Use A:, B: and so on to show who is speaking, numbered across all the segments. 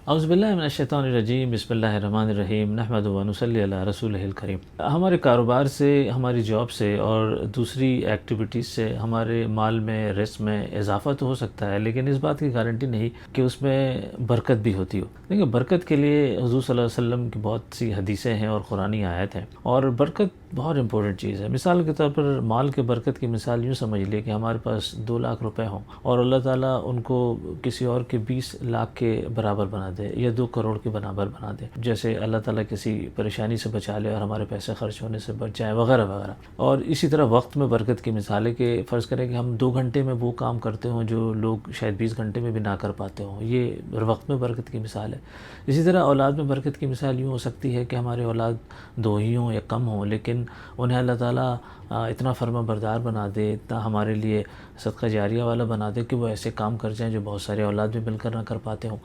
A: اعوذ باللہ من الشیطان الرجیم، بسم اللہ الرحمن الرحیم، نحمدہ و نصلی علی رسولہ الکریم۔ ہمارے کاروبار سے، ہماری جاب سے اور دوسری ایکٹیویٹیز سے ہمارے مال میں، رزق میں اضافہ تو ہو سکتا ہے، لیکن اس بات کی گارنٹی نہیں کہ اس میں برکت بھی ہوتی ہو۔ دیکھیں، برکت کے لیے حضور صلی اللہ علیہ وسلم کی بہت سی حدیثیں ہیں اور قرآنی آیت ہیں، اور برکت بہت امپورٹنٹ چیز ہے۔ مثال کے طور پر مال کے برکت کی مثال یوں سمجھ لے کہ ہمارے پاس 2 لاکھ روپے ہوں اور اللہ تعالیٰ ان کو کسی اور کے 20 لاکھ کے برابر بنا دے یا 2 کروڑ کے برابر بنا دے، جیسے اللہ تعالیٰ کسی پریشانی سے بچا لے اور ہمارے پیسے خرچ ہونے سے بچ جائیں وغیرہ وغیرہ۔ اور اسی طرح وقت میں برکت کی مثال ہے کہ فرض کریں کہ ہم 2 گھنٹے میں وہ کام کرتے ہوں جو لوگ شاید 20 گھنٹے میں بھی نہ کر پاتے ہوں، یہ وقت میں برکت کی مثال ہے۔ اسی طرح اولاد میں برکت کی مثال یوں ہو سکتی ہے کہ ہمارے اولاد 2 ہی ہوں یا کم ہوں، لیکن انہیں اللہ تعالیٰ اتنا فرما بردار بنا دے، اتنا ہمارے لیے صدقہ جاریہ والا بنا دے کہ وہ ایسے کام کر جائیں جو بہت سارے اولاد بھی مل کر نہ کر پاتے ہوں۔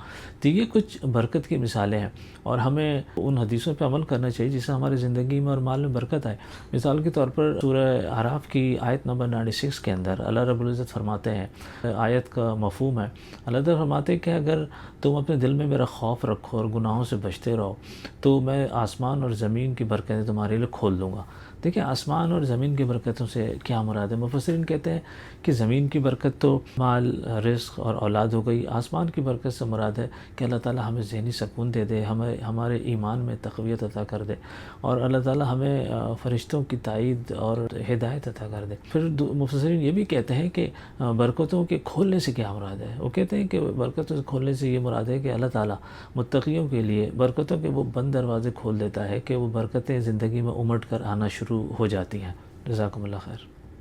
A: تو یہ کچھ برکت کی مثالیں ہیں، اور ہمیں ان حدیثوں پہ عمل کرنا چاہیے جس سے ہماری زندگی میں اور مال میں برکت آئے۔ مثال کے طور پر سورہ اعراف کی آیت نمبر 96 کے اندر اللہ رب العزت فرماتے ہیں، آیت کا مفہوم ہے، اللہ تعالیٰ فرماتے ہیں کہ اگر تم اپنے دل میں میرا خوف رکھو اور گناہوں سے بچتے رہو تو میں آسمان اور زمین کی برکتیں تمہارے لیے کھول دوں گا۔ دیکھیں، آسمان اور زمین کی برکتوں سے کیا مراد ہے؟ مفسرین کہتے ہیں کہ زمین کی برکت تو مال، رزق اور اولاد ہو گئی۔ آسمان کی برکت سے مراد ہے کہ اللہ تعالیٰ ہمیں ذہنی سکون دے دے، ہمارے ایمان میں تقویت عطا کر دے، اور اللہ تعالیٰ ہمیں فرشتوں کی تائید اور ہدایت عطا کر دے۔ پھر مفسرین یہ بھی کہتے ہیں کہ برکتوں کے کھولنے سے کیا مراد ہے؟ وہ کہتے ہیں کہ برکتوں سے کھولنے سے یہ مراد ہے کہ اللہ تعالیٰ متقیوں کے لیے برکتوں کے وہ بند دروازے کھول دیتا ہے کہ وہ برکتیں زندگی میں امٹ کر آنا شروع ہو جاتی ہیں۔ جزاکم اللہ خیر۔